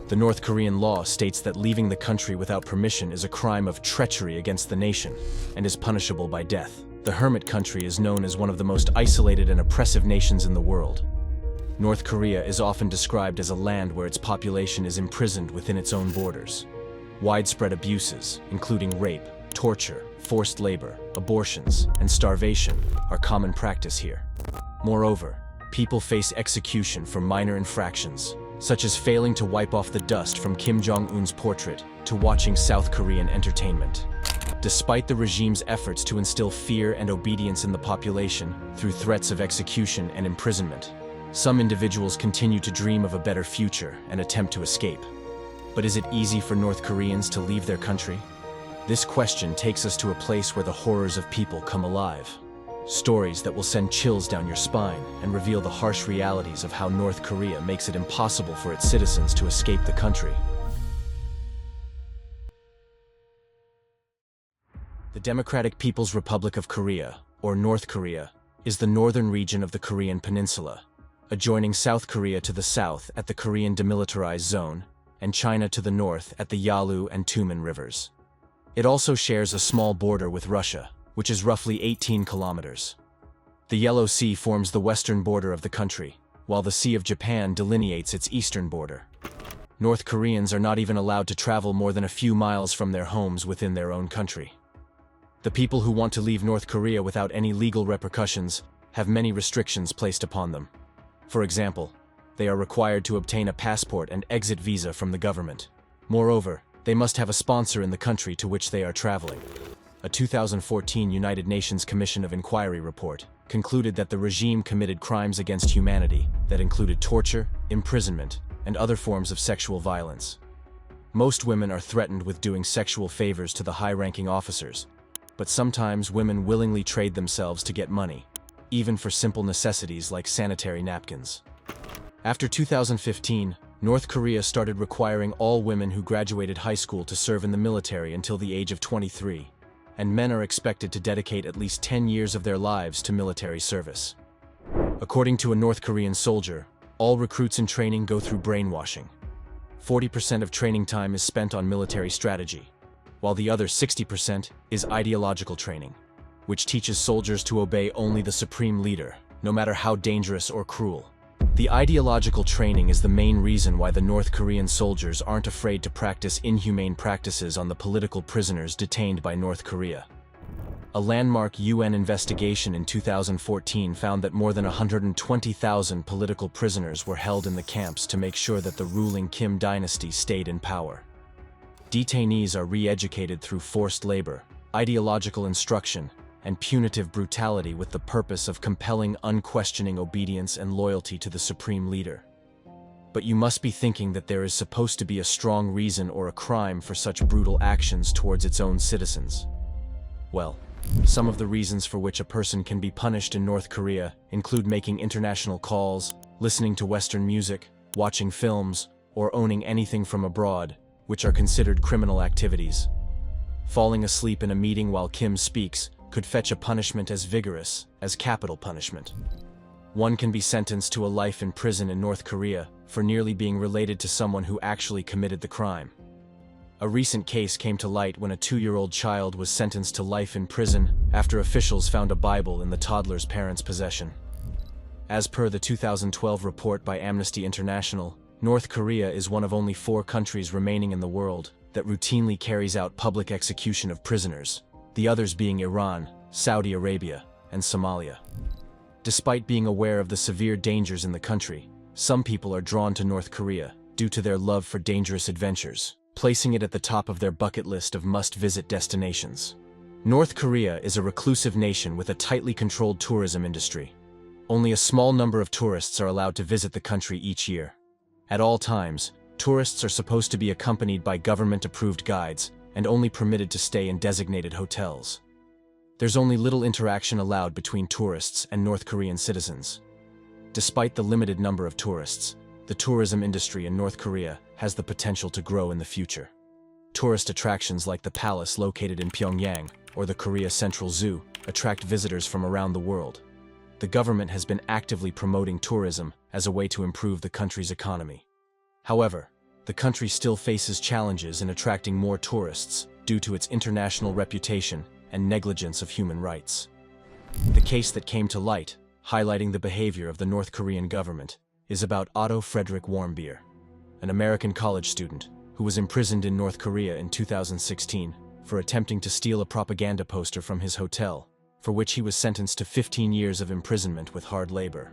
The North Korean law states that leaving the country without permission is a crime of treachery against the nation and is punishable by death. The hermit country is known as one of the most isolated and oppressive nations in the world. North Korea is often described as a land where its population is imprisoned within its own borders. Widespread abuses, including rape, torture, forced labor, abortions, and starvation, are common practice here. Moreover, people face execution for minor infractions, such as failing to wipe off the dust from Kim Jong-un's portrait to watching South Korean entertainment. Despite the regime's efforts to instill fear and obedience in the population through threats of execution and imprisonment, some individuals continue to dream of a better future and attempt to escape. But is it easy for North Koreans to leave their country? This question takes us to a place where the horrors of people come alive. Stories that will send chills down your spine and reveal the harsh realities of how North Korea makes it impossible for its citizens to escape the country. The Democratic People's Republic of Korea, or North Korea, is the northern region of the Korean Peninsula, adjoining South Korea to the south at the Korean Demilitarized Zone, and China to the north at the Yalu and Tumen rivers. It also shares a small border with Russia, which is roughly 18 kilometers. The Yellow Sea forms the western border of the country, while the Sea of Japan delineates its eastern border. North Koreans are not even allowed to travel more than a few miles from their homes within their own country. The people who want to leave North Korea without any legal repercussions have many restrictions placed upon them. For example, they are required to obtain a passport and exit visa from the government. Moreover, they must have a sponsor in the country to which they are traveling. A 2014 United Nations Commission of Inquiry report concluded that the regime committed crimes against humanity that included torture, imprisonment, and other forms of sexual violence. Most women are threatened with doing sexual favors to the high-ranking officers, but sometimes women willingly trade themselves to get money, even for simple necessities like sanitary napkins. After 2015, North Korea started requiring all women who graduated high school to serve in the military until the age of 23, and men are expected to dedicate at least 10 years of their lives to military service. According to a North Korean soldier, all recruits in training go through brainwashing. 40% of training time is spent on military strategy, while the other 60% is ideological training, which teaches soldiers to obey only the supreme leader, no matter how dangerous or cruel. The ideological training is the main reason why the North Korean soldiers aren't afraid to practice inhumane practices on the political prisoners detained by North Korea. A landmark UN investigation in 2014 found that more than 120,000 political prisoners were held in the camps to make sure that the ruling Kim dynasty stayed in power. Detainees are re-educated through forced labor, ideological instruction, and punitive brutality with the purpose of compelling unquestioning obedience and loyalty to the supreme leader. But you must be thinking that there is supposed to be a strong reason or a crime for such brutal actions towards its own citizens. Well, some of the reasons for which a person can be punished in North Korea include making international calls, listening to Western music, watching films, or owning anything from abroad, which are considered criminal activities. Falling asleep in a meeting while Kim speaks could fetch a punishment as vigorous as capital punishment. One can be sentenced to a life in prison in North Korea for nearly being related to someone who actually committed the crime. A recent case came to light when a 2-year-old child was sentenced to life in prison after officials found a Bible in the toddler's parents' possession. As per the 2012 report by Amnesty International, North Korea is one of only 4 countries remaining in the world that routinely carries out public execution of prisoners, the others being Iran, Saudi Arabia, and Somalia. Despite being aware of the severe dangers in the country, some people are drawn to North Korea due to their love for dangerous adventures, placing it at the top of their bucket list of must-visit destinations. North Korea is a reclusive nation with a tightly controlled tourism industry. Only a small number of tourists are allowed to visit the country each year. At all times, tourists are supposed to be accompanied by government-approved guides and only permitted to stay in designated hotels. There's only little interaction allowed between tourists and North Korean citizens. Despite the limited number of tourists, the tourism industry in North Korea has the potential to grow in the future. Tourist attractions like the palace located in Pyongyang or the Korea Central Zoo attract visitors from around the world. The government has been actively promoting tourism as a way to improve the country's economy. However, the country still faces challenges in attracting more tourists due to its international reputation and negligence of human rights. The case that came to light, highlighting the behavior of the North Korean government, is about Otto Frederick Warmbier, an American college student who was imprisoned in North Korea in 2016 for attempting to steal a propaganda poster from his hotel, for which he was sentenced to 15 years of imprisonment with hard labor.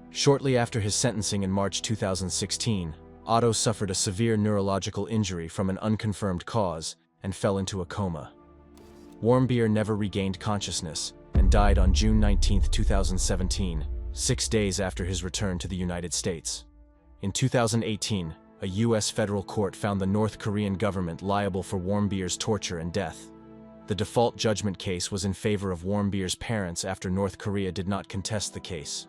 Shortly after his sentencing in March 2016, Otto suffered a severe neurological injury from an unconfirmed cause and fell into a coma. Warmbier never regained consciousness and died on June 19, 2017, 6 days after his return to the United States. In 2018, a U.S. federal court found the North Korean government liable for Warmbier's torture and death. The default judgment case was in favor of Warmbier's parents after North Korea did not contest the case.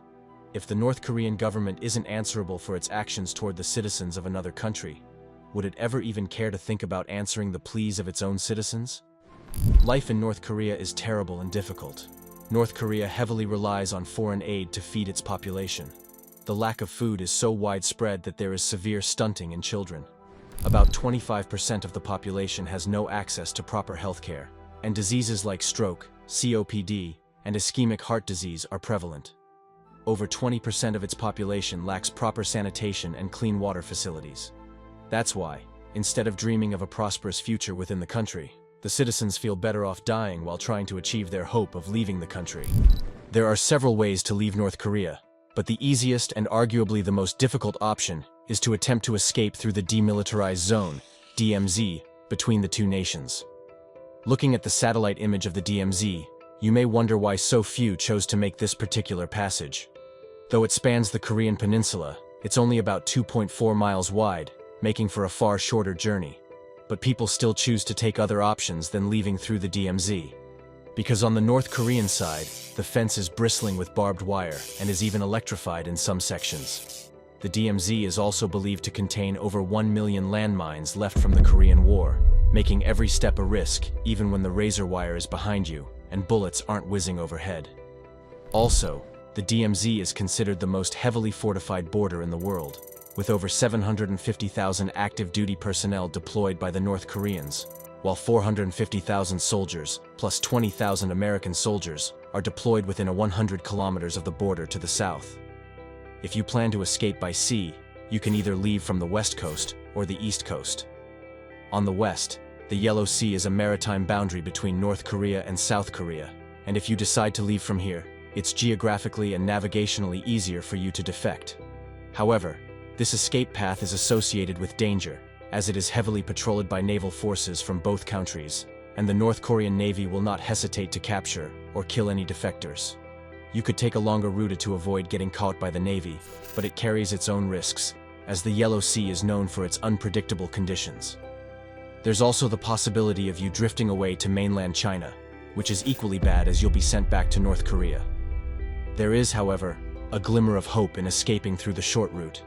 If the North Korean government isn't answerable for its actions toward the citizens of another country, would it ever even care to think about answering the pleas of its own citizens? Life in North Korea is terrible and difficult. North Korea heavily relies on foreign aid to feed its population. The lack of food is so widespread that there is severe stunting in children. About 25% of the population has no access to proper health care, and diseases like stroke, COPD, and ischemic heart disease are prevalent. Over 20% of its population lacks proper sanitation and clean water facilities. That's why, instead of dreaming of a prosperous future within the country, the citizens feel better off dying while trying to achieve their hope of leaving the country. There are several ways to leave North Korea, but the easiest and arguably the most difficult option is to attempt to escape through the demilitarized zone, DMZ, between the two nations. Looking at the satellite image of the DMZ, you may wonder why so few chose to make this particular passage. Though it spans the Korean peninsula, it's only about 2.4 miles wide, making for a far shorter journey. But people still choose to take other options than leaving through the DMZ. Because on the North Korean side, the fence is bristling with barbed wire and is even electrified in some sections. The DMZ is also believed to contain over 1 million landmines left from the Korean War, making every step a risk even when the razor wire is behind you and bullets aren't whizzing overhead. Also, the DMZ is considered the most heavily fortified border in the world, with over 750,000 active duty personnel deployed by the North Koreans, while 450,000 soldiers, plus 20,000 American soldiers, are deployed within 100 kilometers of the border to the south. If you plan to escape by sea, you can either leave from the west coast or the east coast. On the west, the Yellow Sea is a maritime boundary between North Korea and South Korea, and if you decide to leave from here, it's geographically and navigationally easier for you to defect. However, this escape path is associated with danger, as it is heavily patrolled by naval forces from both countries, and the North Korean Navy will not hesitate to capture or kill any defectors. You could take a longer route to avoid getting caught by the Navy, but it carries its own risks, as the Yellow Sea is known for its unpredictable conditions. There's also the possibility of you drifting away to mainland China, which is equally bad as you'll be sent back to North Korea. There is, however, a glimmer of hope in escaping through the short route.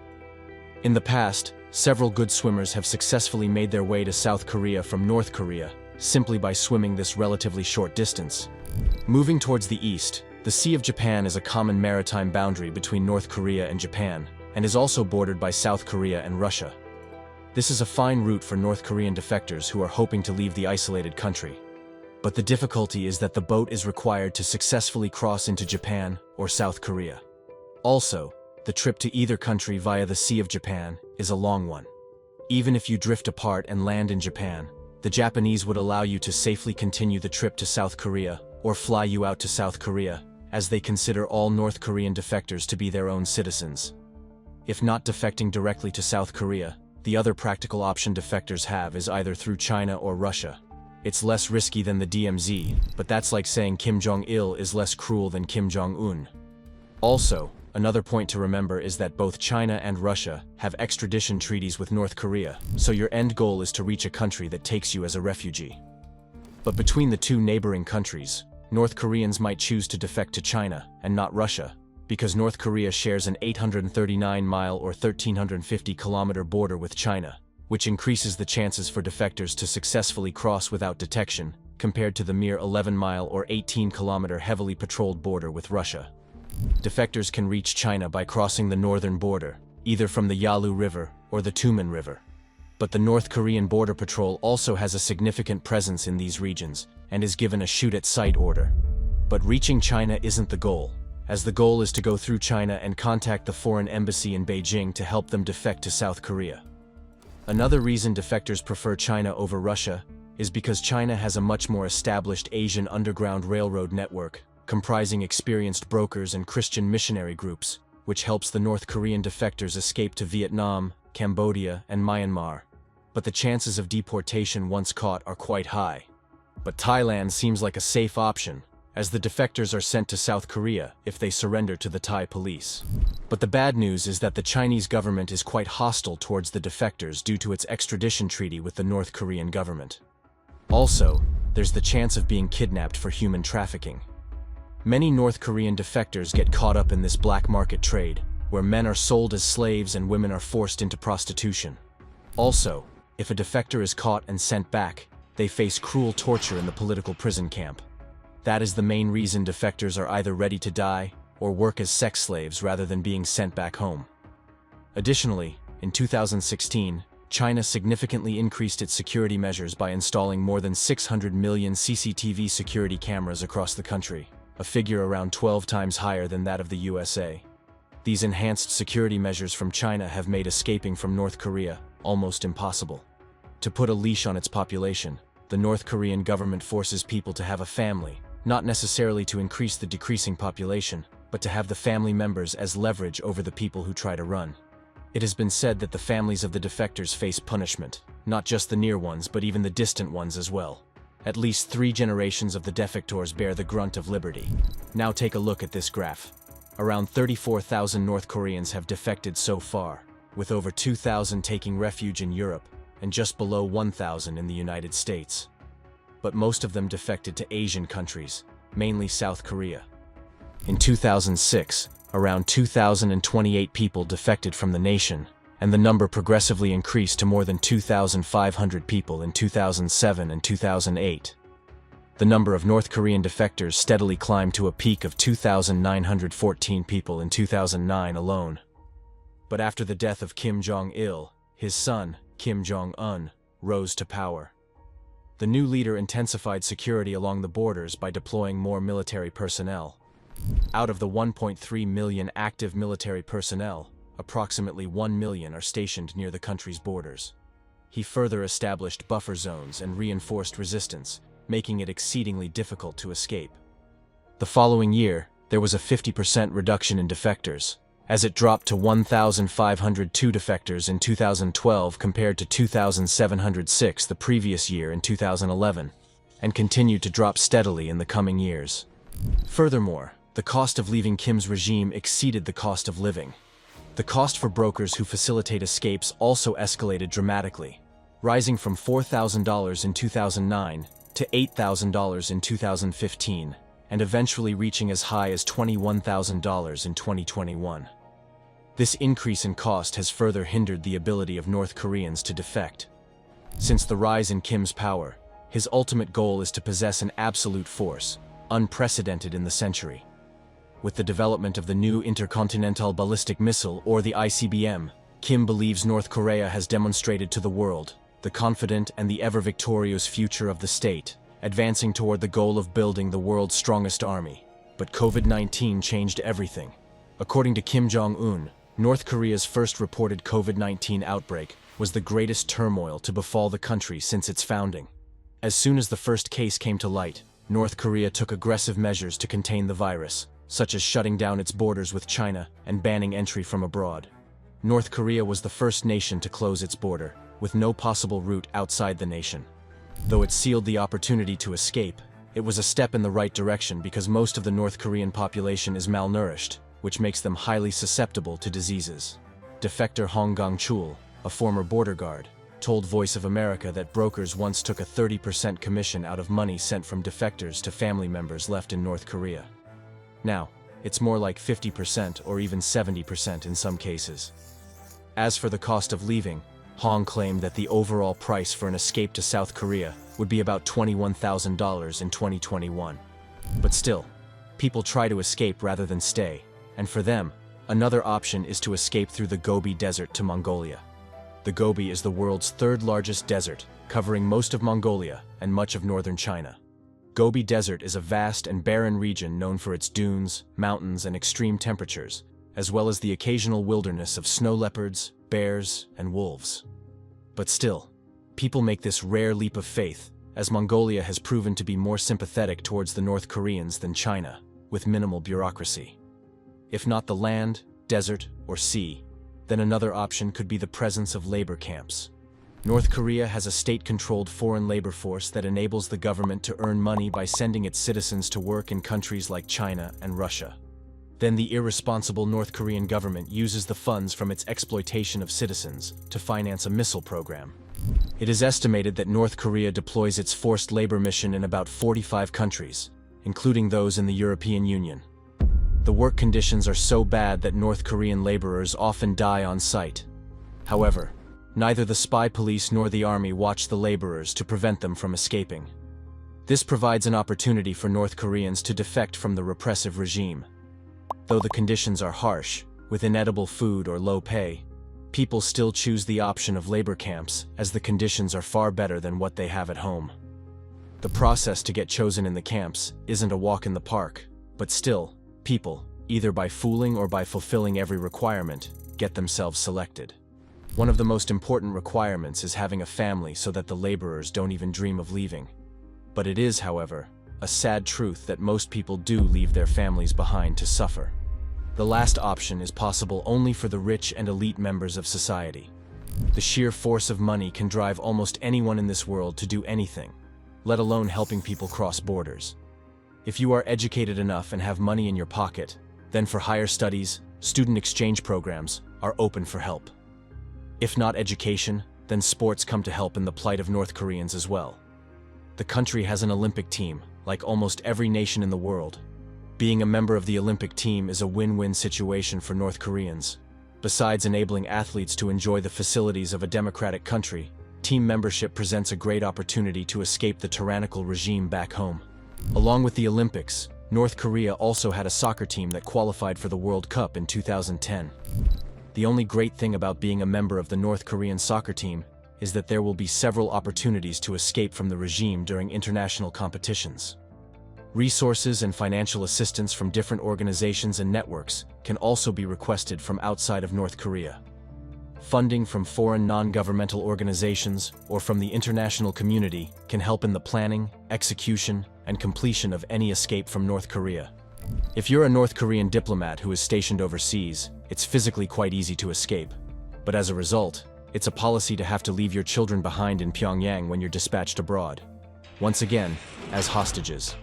In the past, several good swimmers have successfully made their way to South Korea from North Korea, simply by swimming this relatively short distance. Moving towards the east, the Sea of Japan is a common maritime boundary between North Korea and Japan, and is also bordered by South Korea and Russia. This is a fine route for North Korean defectors who are hoping to leave the isolated country. But the difficulty is that the boat is required to successfully cross into Japan or South Korea. Also, the trip to either country via the Sea of Japan is a long one. Even if you drift apart and land in Japan, the Japanese would allow you to safely continue the trip to South Korea or fly you out to South Korea, as they consider all North Korean defectors to be their own citizens. If not defecting directly to South Korea, the other practical option defectors have is either through China or Russia. It's less risky than the DMZ, but that's like saying Kim Jong-il is less cruel than Kim Jong-un. Also, another point to remember is that both China and Russia have extradition treaties with North Korea, so your end goal is to reach a country that takes you as a refugee. But between the two neighboring countries, North Koreans might choose to defect to China and not Russia, because North Korea shares an 839-mile or 1,350-kilometer border with China, which increases the chances for defectors to successfully cross without detection, compared to the mere 11-mile or 18-kilometer heavily patrolled border with Russia. Defectors can reach China by crossing the northern border, either from the Yalu River or the Tumen River. But the North Korean Border Patrol also has a significant presence in these regions and is given a shoot-at-sight order. But reaching China isn't the goal, as the goal is to go through China and contact the foreign embassy in Beijing to help them defect to South Korea. Another reason defectors prefer China over Russia is because China has a much more established Asian underground railroad network, comprising experienced brokers and Christian missionary groups, which helps the North Korean defectors escape to Vietnam, Cambodia, and Myanmar. But the chances of deportation once caught are quite high. But Thailand seems like a safe option, as the defectors are sent to South Korea if they surrender to the Thai police. But the bad news is that the Chinese government is quite hostile towards the defectors due to its extradition treaty with the North Korean government. Also, there's the chance of being kidnapped for human trafficking. Many North Korean defectors get caught up in this black market trade, where men are sold as slaves and women are forced into prostitution. Also, if a defector is caught and sent back, they face cruel torture in the political prison camp. That is the main reason defectors are either ready to die or work as sex slaves rather than being sent back home. Additionally, in 2016, China significantly increased its security measures by installing more than 600 million CCTV security cameras across the country, a figure around 12 times higher than that of the USA. These enhanced security measures from China have made escaping from North Korea almost impossible. To put a leash on its population, the North Korean government forces people to have a family, not necessarily to increase the decreasing population, but to have the family members as leverage over the people who try to run. It has been said that the families of the defectors face punishment, not just the near ones but even the distant ones as well. At least 3 generations of the defectors bear the grunt of liberty. Now take a look at this graph. Around 34,000 North Koreans have defected so far, with over 2,000 taking refuge in Europe and just below 1,000 in the United States. But most of them defected to Asian countries, mainly South Korea. In 2006, around 2,028 people defected from the nation, and the number progressively increased to more than 2,500 people in 2007 and 2008. The number of North Korean defectors steadily climbed to a peak of 2,914 people in 2009 alone. But after the death of Kim Jong-il, his son, Kim Jong-un, rose to power. The new leader intensified security along the borders by deploying more military personnel. Out of the 1.3 million active military personnel, approximately 1 million are stationed near the country's borders. He further established buffer zones and reinforced resistance, making it exceedingly difficult to escape. The following year, there was a 50% reduction in defectors, as it dropped to 1,502 defectors in 2012 compared to 2,706 the previous year in 2011, and continued to drop steadily in the coming years. Furthermore, the cost of leaving Kim's regime exceeded the cost of living. The cost for brokers who facilitate escapes also escalated dramatically, rising from $4,000 in 2009 to $8,000 in 2015, and eventually reaching as high as $21,000 in 2021. This increase in cost has further hindered the ability of North Koreans to defect. Since the rise in Kim's power, his ultimate goal is to possess an absolute force, unprecedented in the century. With the development of the new Intercontinental Ballistic Missile, or the ICBM, Kim believes North Korea has demonstrated to the world the confident and the ever-victorious future of the state, advancing toward the goal of building the world's strongest army. But COVID-19 changed everything. According to Kim Jong-un, North Korea's first reported COVID-19 outbreak was the greatest turmoil to befall the country since its founding. As soon as the first case came to light, North Korea took aggressive measures to contain the virus, such as shutting down its borders with China and banning entry from abroad. North Korea was the first nation to close its border, with no possible route outside the nation. Though it sealed the opportunity to escape, it was a step in the right direction because most of the North Korean population is malnourished, which makes them highly susceptible to diseases. Defector Hong Gong-chul, a former border guard, told Voice of America that brokers once took a 30% commission out of money sent from defectors to family members left in North Korea. Now, it's more like 50% or even 70% in some cases. As for the cost of leaving, Hong claimed that the overall price for an escape to South Korea would be about $21,000 in 2021. But still, people try to escape rather than stay, and for them, another option is to escape through the Gobi Desert to Mongolia. The Gobi is the world's third largest desert, covering most of Mongolia and much of northern China. Gobi Desert is a vast and barren region known for its dunes, mountains, and extreme temperatures, as well as the occasional wilderness of snow leopards, bears, and wolves. But still, people make this rare leap of faith, as Mongolia has proven to be more sympathetic towards the North Koreans than China, with minimal bureaucracy. If not the land, desert, or sea, then another option could be the presence of labor camps. North Korea has a state-controlled foreign labor force that enables the government to earn money by sending its citizens to work in countries like China and Russia. Then the irresponsible North Korean government uses the funds from its exploitation of citizens to finance a missile program. It is estimated that North Korea deploys its forced labor mission in about 45 countries, including those in the European Union. The work conditions are so bad that North Korean laborers often die on site. However, neither the spy police nor the army watch the laborers to prevent them from escaping. This provides an opportunity for North Koreans to defect from the repressive regime. Though the conditions are harsh, with inedible food or low pay, people still choose the option of labor camps as the conditions are far better than what they have at home. The process to get chosen in the camps isn't a walk in the park, but still, people, either by fooling or by fulfilling every requirement, get themselves selected. One of the most important requirements is having a family so that the laborers don't even dream of leaving. But it is, however, a sad truth that most people do leave their families behind to suffer. The last option is possible only for the rich and elite members of society. The sheer force of money can drive almost anyone in this world to do anything, let alone helping people cross borders. If you are educated enough and have money in your pocket, then for higher studies, student exchange programs are open for help. If not education, then sports come to help in the plight of North Koreans as well. The country has an Olympic team, like almost every nation in the world. Being a member of the Olympic team is a win-win situation for North Koreans. Besides enabling athletes to enjoy the facilities of a democratic country, team membership presents a great opportunity to escape the tyrannical regime back home. Along with the Olympics, North Korea also had a soccer team that qualified for the World Cup in 2010. The only great thing about being a member of the North Korean soccer team is that there will be several opportunities to escape from the regime during international competitions. Resources and financial assistance from different organizations and networks can also be requested from outside of North Korea. Funding from foreign non-governmental organizations or from the international community can help in the planning, execution, and completion of any escape from North Korea. If you're a North Korean diplomat who is stationed overseas, it's physically quite easy to escape. But as a result, it's a policy to have to leave your children behind in Pyongyang when you're dispatched abroad. Once again, as hostages.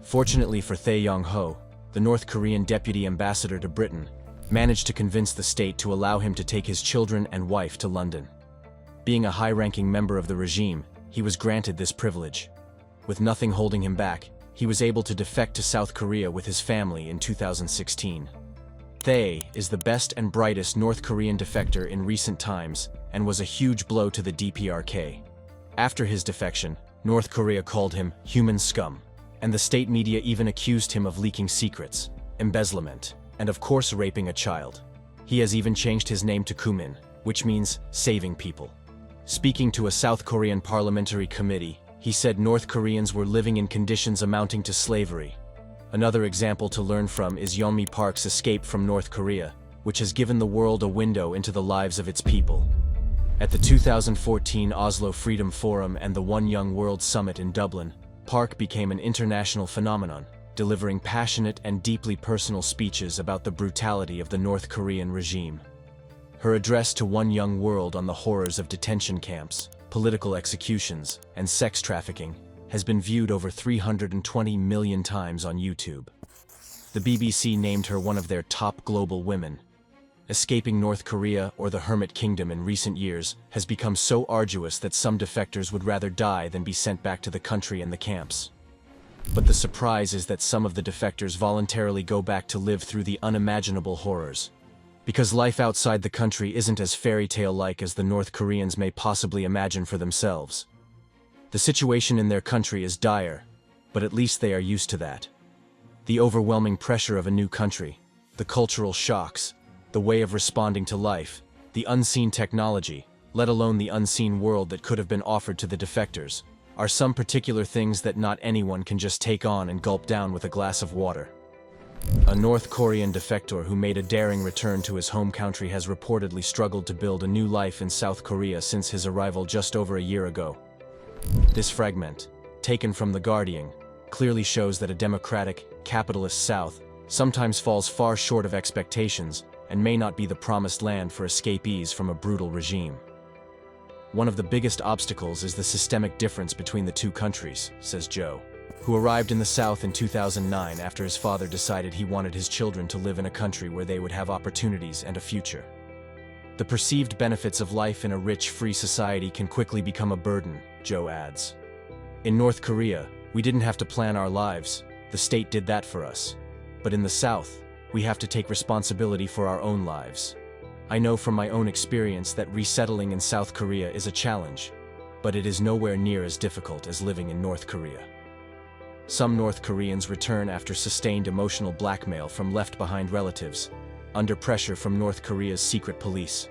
Fortunately for Tae Yong-ho, the North Korean deputy ambassador to Britain, managed to convince the state to allow him to take his children and wife to London. Being a high-ranking member of the regime, he was granted this privilege. With nothing holding him back, he was able to defect to South Korea with his family in 2016. Tae is the best and brightest North Korean defector in recent times and was a huge blow to the DPRK. After his defection, North Korea called him human scum, and the state media even accused him of leaking secrets, embezzlement, and of course raping a child. He has even changed his name to Kumin, which means saving people. Speaking to a South Korean parliamentary committee, he said North Koreans were living in conditions amounting to slavery. Another example to learn from is Yeonmi Park's escape from North Korea, which has given the world a window into the lives of its people. At the 2014 Oslo Freedom Forum and the One Young World Summit in Dublin, Park became an international phenomenon, delivering passionate and deeply personal speeches about the brutality of the North Korean regime. Her address to One Young World on the horrors of detention camps, political executions, and sex trafficking has been viewed over 320 million times on YouTube. The BBC named her one of their top global women. Escaping North Korea or the Hermit Kingdom in recent years has become so arduous that some defectors would rather die than be sent back to the country and the camps. But the surprise is that some of the defectors voluntarily go back to live through the unimaginable horrors. Because life outside the country isn't as fairy tale-like as the North Koreans may possibly imagine for themselves. The situation in their country is dire, but at least they are used to that. The overwhelming pressure of a new country, the cultural shocks, the way of responding to life, the unseen technology, let alone the unseen world that could have been offered to the defectors, are some particular things that not anyone can just take on and gulp down with a glass of water. A North Korean defector who made a daring return to his home country has reportedly struggled to build a new life in South Korea since his arrival just over a year ago. This fragment, taken from The Guardian, clearly shows that a democratic, capitalist South sometimes falls far short of expectations and may not be the promised land for escapees from a brutal regime. One of the biggest obstacles is the systemic difference between the two countries, says Joe, who arrived in the South in 2009 after his father decided he wanted his children to live in a country where they would have opportunities and a future. The perceived benefits of life in a rich, free society can quickly become a burden, Joe adds. In North Korea, we didn't have to plan our lives, the state did that for us. But in the South, we have to take responsibility for our own lives. I know from my own experience that resettling in South Korea is a challenge, but it is nowhere near as difficult as living in North Korea. Some North Koreans return after sustained emotional blackmail from left-behind relatives, under pressure from North Korea's secret police.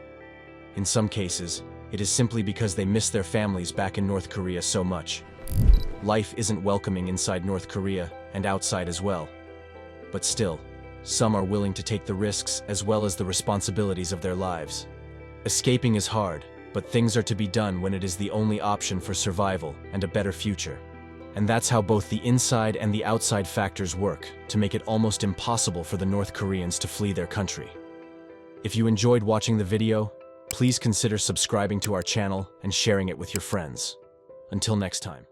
In some cases, it is simply because they miss their families back in North Korea so much. Life isn't welcoming inside North Korea and outside as well. But still, some are willing to take the risks as well as the responsibilities of their lives. Escaping is hard, but things are to be done when it is the only option for survival and a better future. And that's how both the inside and the outside factors work to make it almost impossible for the North Koreans to flee their country. If you enjoyed watching the video, please consider subscribing to our channel and sharing it with your friends. Until next time.